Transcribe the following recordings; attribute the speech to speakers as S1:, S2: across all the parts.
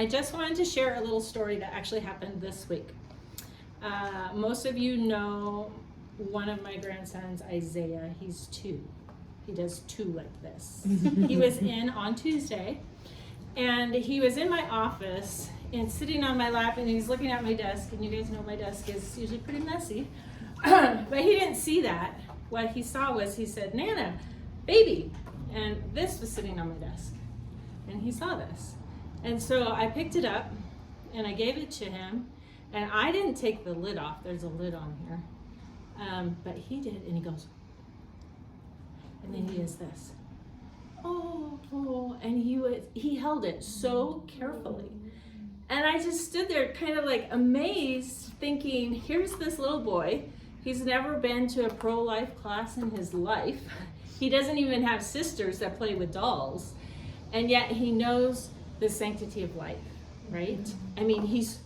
S1: I just wanted to share a little story that actually happened this week. Most of you know one of my grandsons, Isaiah. He's 2. He does 2 like this. He was in on Tuesday, and he was in my office and sitting on my lap, and he's looking at my desk, and you guys know my desk is usually pretty messy. But he didn't see that. What he saw was, he said, "Nana, baby," and this was sitting on my desk, and he saw this. And so I picked it up and I gave it to him, and I didn't take the lid off. There's a lid on here. But he did, and he goes, and then he does this. Oh, and he held it so carefully. And I just stood there kind of like amazed, thinking, here's this little boy. He's never been to a pro-life class in his life. He doesn't even have sisters that play with dolls. And yet he knows the sanctity of life, right? I mean, he's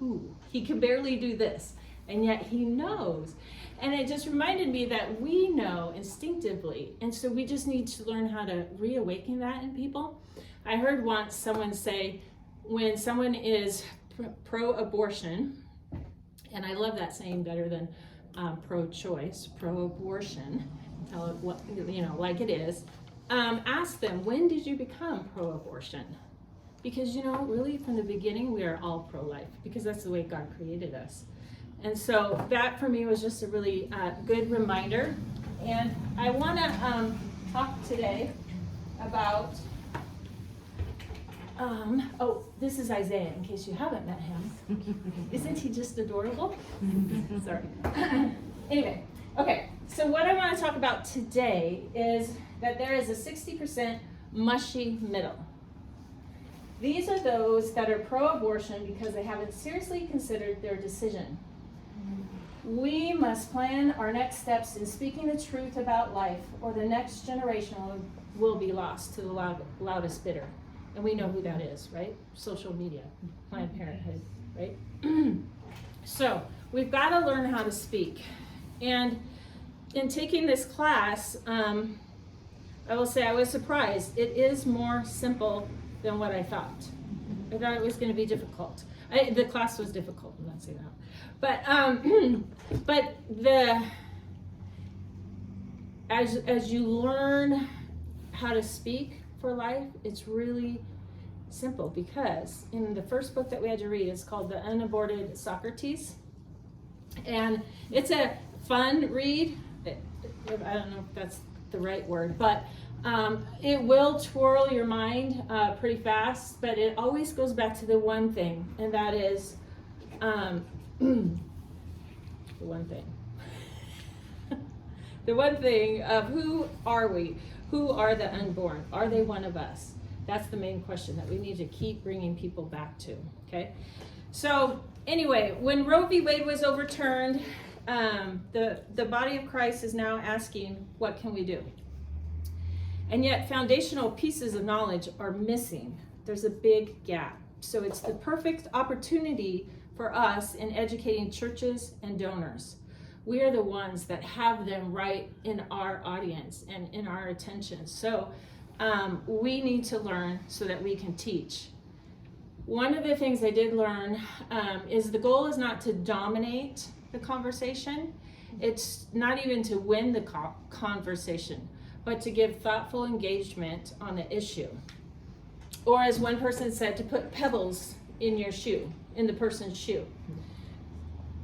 S1: 2. He can barely do this, and yet he knows. And it just reminded me that we know instinctively, and so we just need to learn how to reawaken that in people. I heard once someone say, when someone is pro-abortion, and I love that saying better than pro-choice, pro-abortion, tell it what, like it is, ask them, when did you become pro-abortion? Because, really from the beginning, we are all pro-life, because that's the way God created us. And so that for me was just a really good reminder. And I want to talk today about, this is Isaiah, in case you haven't met him. Isn't he just adorable? Sorry. Anyway, okay, so what I want to talk about today is that there is a 60% mushy middle. These are those that are pro-abortion because they haven't seriously considered their decision. We must plan our next steps in speaking the truth about life, or the next generation will be lost to the loudest bidder. And we know who that is, right? Social media, Planned Parenthood, right? So we've got to learn how to speak. And in taking this class, I will say I was surprised. It is more simple than what I thought. I thought it was going to be difficult. The class was difficult, I'm not saying that. But as you learn how to speak for life, it's really simple, because in the first book that we had to read, it's called The Unaborted Socrates. And it's a fun read. I don't know if that's the right word, but it will twirl your mind pretty fast, but it always goes back to the one thing, and that is the one thing. The one thing of who are we? Who are the unborn? Are they one of us? That's the main question that we need to keep bringing people back to, okay? So anyway, when Roe v. Wade was overturned, the body of Christ is now asking, what can we do? And yet foundational pieces of knowledge are missing. There's a big gap. So it's the perfect opportunity for us in educating churches and donors. We are the ones that have them right in our audience and in our attention. So we need to learn so that we can teach. One of the things I did learn is the goal is not to dominate the conversation. It's not even to win the conversation, but to give thoughtful engagement on the issue. Or as one person said, to put pebbles in your shoe, in the person's shoe.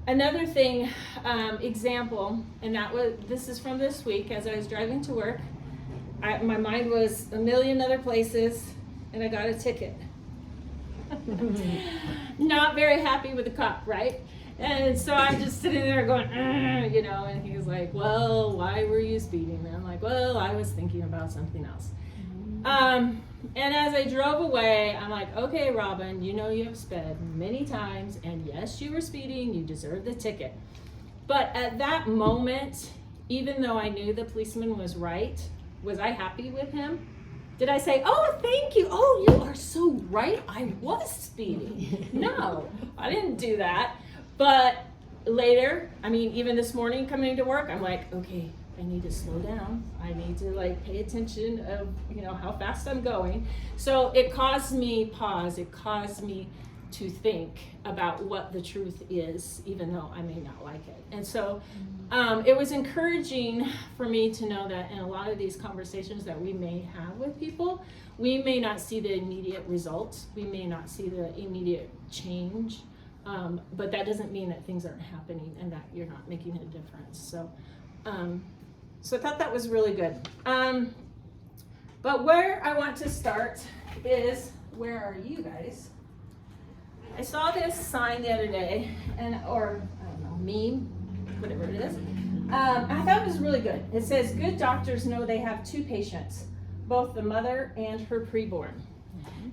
S1: Another thing, example, and this is from this week, as I was driving to work, my mind was a million other places, and I got a ticket. Not very happy with the cop, right? And so I'm just sitting there going, and he was like, well, why were you speeding? And I'm like, well, I was thinking about something else. And as I drove away, I'm like, okay, Robin, you have sped many times, and yes, you were speeding, you deserve the ticket. But at that moment, even though I knew the policeman was right, was I happy with him? Did I say, oh, thank you, oh, you are so right, I was speeding? No, I didn't do that. But later, even this morning coming to work, I'm like, okay, I I need to slow down. I need to like pay attention of, how fast I'm going. So it caused me pause. It caused me to think about what the truth is, even though I may not like it. And so it was encouraging for me to know that in a lot of these conversations that we may have with people, we may not see the immediate results. We may not see the immediate change. But that doesn't mean that things aren't happening and that you're not making a difference. So I thought that was really good. But where I want to start is, where are you guys? I saw this sign the other day, or I don't know, meme, whatever it is. I thought it was really good. It says, good doctors know they have two patients, both the mother and her preborn.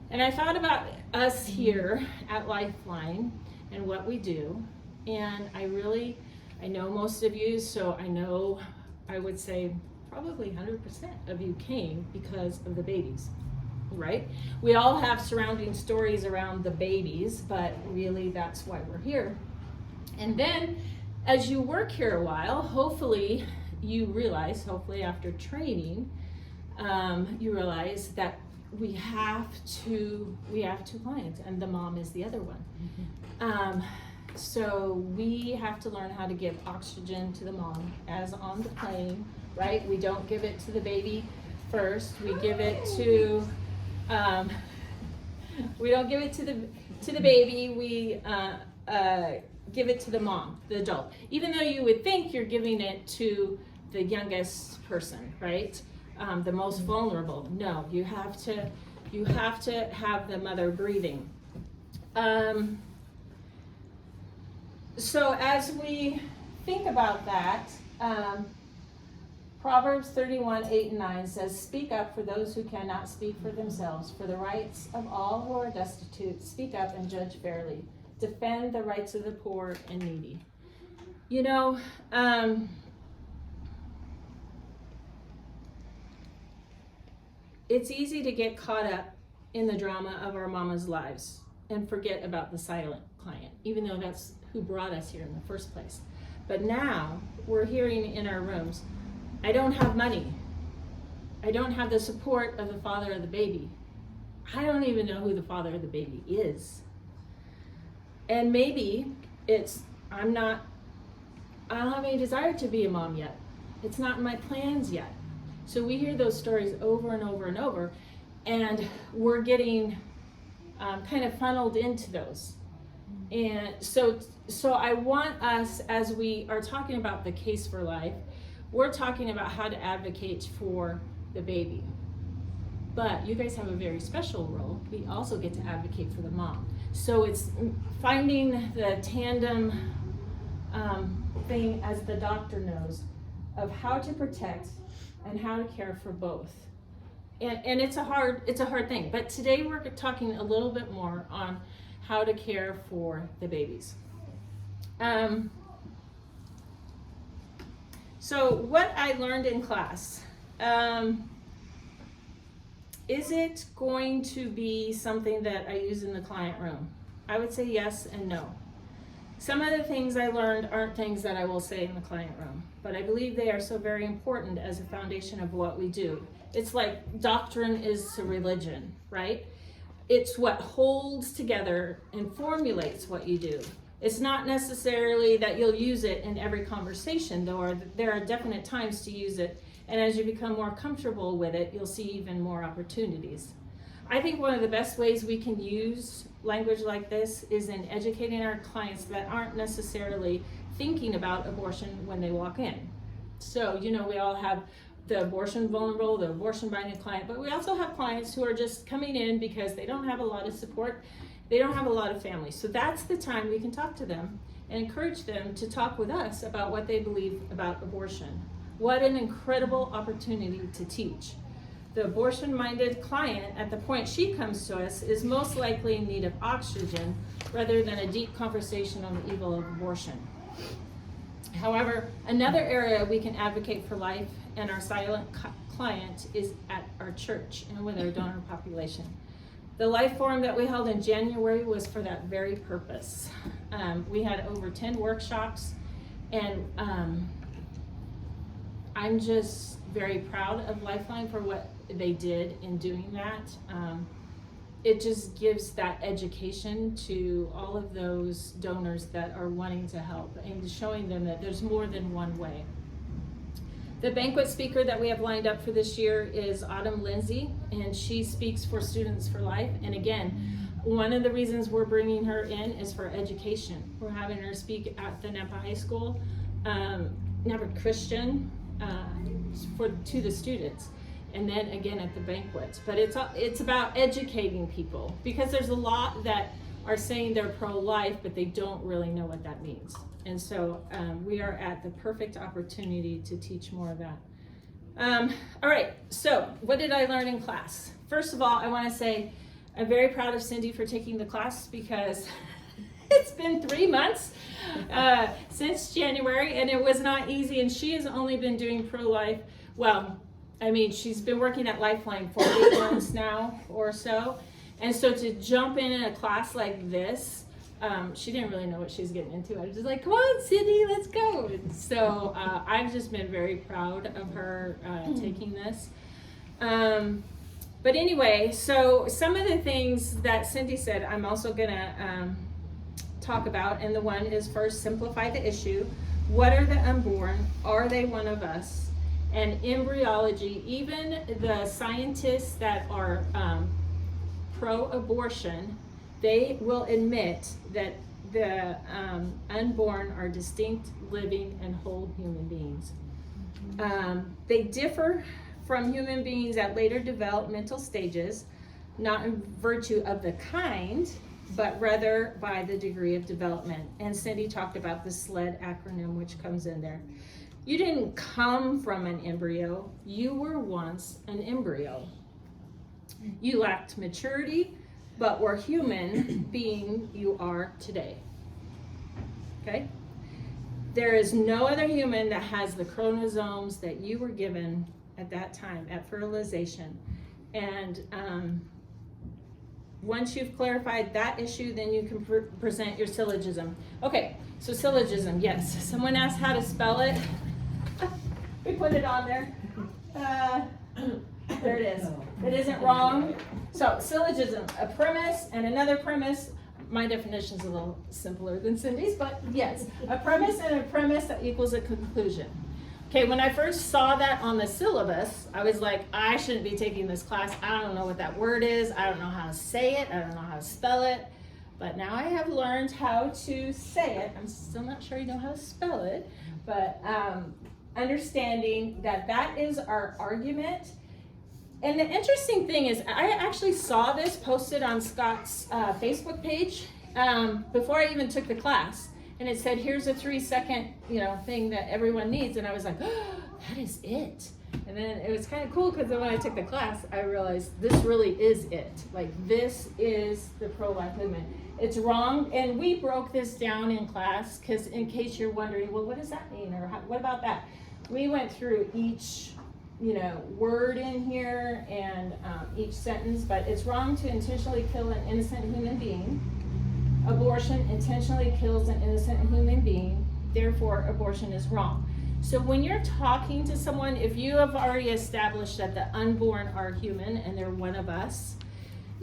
S1: And I thought about us here at Lifeline and what we do. And I know most of you, so I would say probably 100% of you came because of the babies. Right? We all have surrounding stories around the babies, but really that's why we're here. And then as you work here a while, hopefully you realize, after training, you realize that we have two clients and the mom is the other one. So we have to learn how to give oxygen to the mom as on the plane, right? We don't give it to the baby first. We give it to we don't give it to the baby. We give it to the mom, the adult. Even though you would think you're giving it to the youngest person, right? The most vulnerable. No, you have to have the mother breathing. So as we think about that, Proverbs 31:8-9 says, speak up for those who cannot speak for themselves, for the rights of all who are destitute. Speak up and judge fairly. Defend the rights of the poor and needy. It's easy to get caught up in the drama of our mama's lives and forget about the silent client, even though that's who brought us here in the first place. But now we're hearing in our rooms, I don't have money. I don't have the support of the father of the baby. I don't even know who the father of the baby is. And maybe I don't have any desire to be a mom yet. It's not in my plans yet. So we hear those stories over and over and over, and we're getting kind of funneled into those. And so I want us, as we are talking about the case for life, we're talking about how to advocate for the baby. But you guys have a very special role. We also get to advocate for the mom. So it's finding the tandem thing, as the doctor knows, of how to protect and how to care for both. And it's a hard thing. But today we're talking a little bit more on how to care for the babies. So what I learned in class, is it going to be something that I use in the client room? I would say yes and no. Some of the things I learned aren't things that I will say in the client room, but I believe they are so very important as a foundation of what we do. It's like doctrine is to religion, right? It's what holds together and formulates what you do. It's not necessarily that you'll use it in every conversation, though there are definite times to use it. And as you become more comfortable with it, you'll see even more opportunities. I think one of the best ways we can use language like this is in educating our clients that aren't necessarily thinking about abortion when they walk in. So, we all have the abortion vulnerable, the abortion minded client, but we also have clients who are just coming in because they don't have a lot of support. They don't have a lot of family. So that's the time we can talk to them and encourage them to talk with us about what they believe about abortion. What an incredible opportunity to teach. The abortion-minded client, at the point she comes to us, is most likely in need of oxygen rather than a deep conversation on the evil of abortion. However, another area we can advocate for life and our silent client is at our church and with our donor population. The Life Forum that we held in January was for that very purpose. We had over 10 workshops, and I'm just very proud of Lifeline for what they did in doing that. It just gives that education to all of those donors that are wanting to help and showing them that there's more than one way. The banquet speaker that we have lined up for this year is Autumn Lindsay, and she speaks for Students for Life. And again, one of the reasons we're bringing her in is for education. We're having her speak at the Nampa High School, Nampa Christian, to the students, and then again at the banquets. But it's about educating people, because there's a lot that are saying they're pro-life, but they don't really know what that means. And so we are at the perfect opportunity to teach more of that. All right, so what did I learn in class? First of all, I want to say I'm very proud of Cindy for taking the class, because it's been 3 months since January, and it was not easy, and she has only been doing pro-life. Well, I mean, she's been working at Lifeline for 8 months now or so, and so to jump in a class like this, she didn't really know what she was getting into. I was just like, come on, Cindy, let's go. And so I've just been very proud of her taking this. But anyway, so some of the things that Cindy said, I'm also gonna talk about, and the one is first, simplify the issue. What are the unborn? Are they one of us? And embryology, even the scientists that are pro-abortion, they will admit that the unborn are distinct, living, and whole human beings. They differ from human beings at later developmental stages, not in virtue of the kind, but rather by the degree of development. And Cindy talked about the SLED acronym, which comes in there. You didn't come from an embryo, you were once an embryo. You lacked maturity, but were human being you are today. Okay? There is no other human that has the chromosomes that you were given at that time, at fertilization. And once you've clarified that issue, then you can present your syllogism. Okay, so syllogism, yes. Someone asked how to spell it. We put it on there. There it is. It isn't wrong. So syllogism, a premise and another premise. My definition is a little simpler than Cindy's, but yes, a premise and a premise that equals a conclusion. Okay, when I first saw that on the syllabus, I was like, I shouldn't be taking this class. I don't know what that word is. I don't know how to say it. I don't know how to spell it. But now I have learned how to say it. I'm still not sure you know how to spell it, but understanding that that is our argument. And the interesting thing is, I actually saw this posted on Scott's Facebook page before I even took the class. And it said, here's a 3-second, thing that everyone needs. And I was like, oh, that is it. And then it was kind of cool, because then when I took the class, I realized this really is it. Like, this is the pro-life movement. It's wrong. And we broke this down in class, because in case you're wondering, well, what does that mean? Or what about that? We went through each word in here and each sentence, but it's wrong to intentionally kill an innocent human being. Abortion intentionally kills an innocent human being, therefore abortion is wrong. So when you're talking to someone, if you have already established that the unborn are human and they're one of us,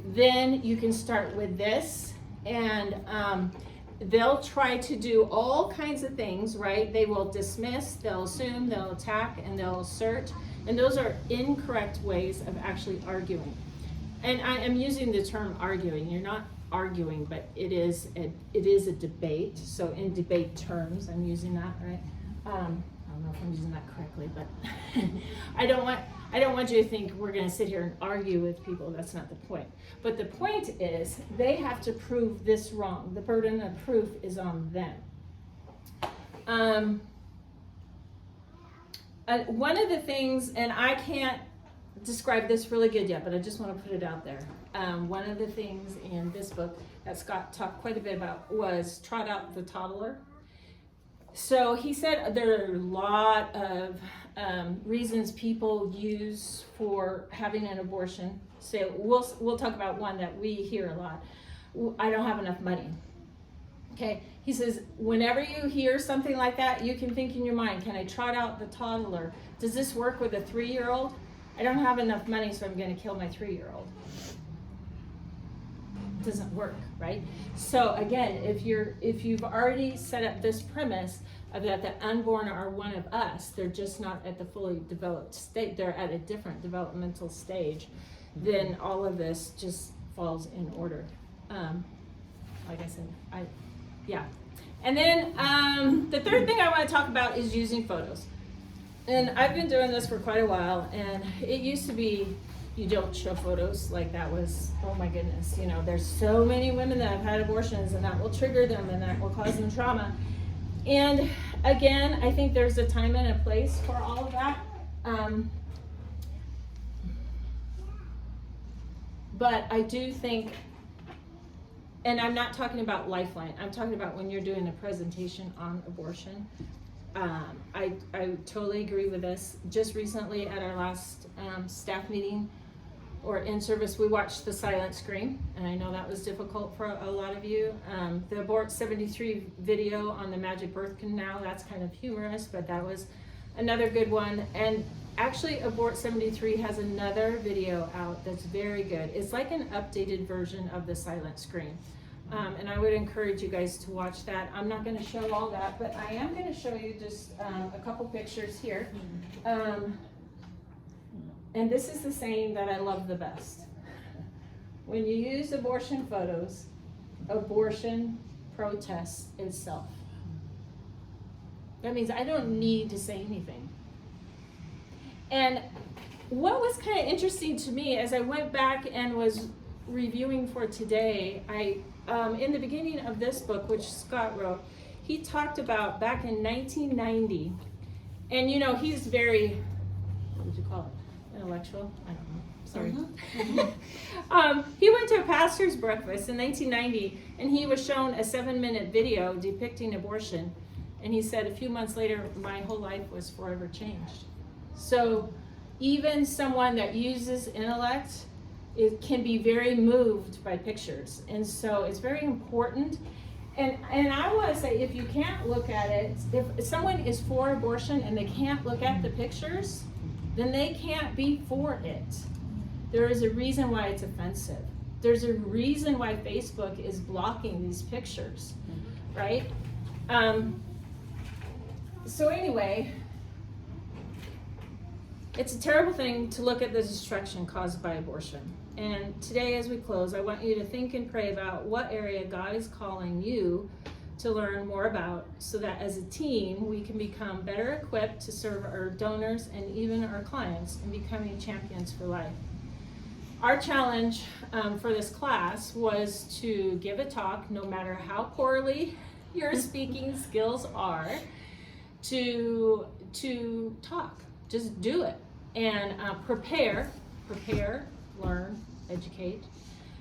S1: then you can start with this, and they'll try to do all kinds of things, right? They will dismiss, they'll assume, they'll attack, and they'll assert. And those are incorrect ways of actually arguing. And I am using the term arguing. You're not arguing, but it is a debate. So in debate terms, I'm using that, right? I don't know if I'm using that correctly, but I don't want you to think we're going to sit here and argue with people. That's not the point. But the point is, they have to prove this wrong. The burden of proof is on them. One of the things, and I can't describe this really good yet, but I just want to put it out there. One of the things in this book that Scott talked quite a bit about was trot out the toddler. So he said there are a lot of reasons people use for having an abortion. So we'll talk about one that we hear a lot. I don't have enough money. Okay, he says, whenever you hear something like that, you can think in your mind, can I trot out the toddler? Does this work with a 3-year-old? I don't have enough money, so I'm going to kill my 3-year-old. Doesn't work, right? So again, if you've already set up this premise of that the unborn are one of us, they're just not at the fully developed state, they're at a different developmental stage, then all of this just falls in order. Like I said, yeah. And then the third thing I want to talk about is using photos. And I've been doing this for quite a while, and it used to be you don't show photos. Like that was, oh my goodness, you know, there's so many women that have had abortions and that will trigger them and that will cause them trauma. And again, I think there's a time and a place for all of that. But I do think, and I'm not talking about Lifeline, I'm talking about when you're doing a presentation on abortion. I totally agree with this. Just recently at our last staff meeting or in service, we watched The Silent Scream, and I know that was difficult for a lot of you. The Abort 73 video on the Magic Birth Canal, that's kind of humorous, but that was another good one. And actually Abort 73 has another video out that's very good. It's like an updated version of The Silent Scream. And I would encourage you guys to watch that. I'm not going to show all that, but I am going to show you just a couple pictures here. And this is the saying that I love the best. When you use abortion photos, abortion protests itself. That means I don't need to say anything. And what was kind of interesting to me as I went back and was reviewing for today, in the beginning of this book, which Scott wrote, he talked about back in 1990, and you know, he's very, what would you call it, intellectual? I don't know, sorry. He went to a pastor's breakfast in 1990, and he was shown a 7-minute video depicting abortion, and he said a few months later, my whole life was forever changed. So even someone that uses intellect, it can be very moved by pictures, and so it's very important. And I want to say, if you can't look at it, if someone is for abortion and they can't look at the pictures, then they can't be for it. There is a reason why it's offensive. There's a reason why Facebook is blocking these pictures, right? So anyway, it's a terrible thing to look at the destruction caused by abortion. And today, as we close, I want you to think and pray about what area God is calling you to learn more about, so that as a team, we can become better equipped to serve our donors and even our clients in becoming champions for life. Our challenge for this class was to give a talk, no matter how poorly your speaking skills are, to talk. Just do it. And prepare, learn, educate.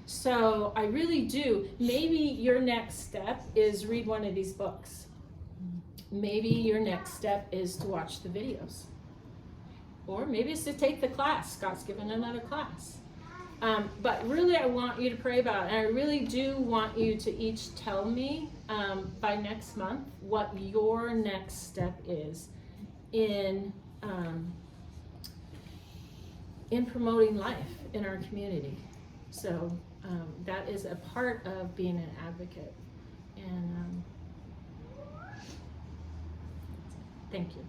S1: So I really do. Maybe your next step is read one of these books. Maybe your next step is to watch the videos. Or maybe it's to take the class. Scott's given another class. But really I want you to pray about it. And I really do want you to each tell me by next month what your next step is in promoting life in our community. So that is a part of being an advocate. And thank you.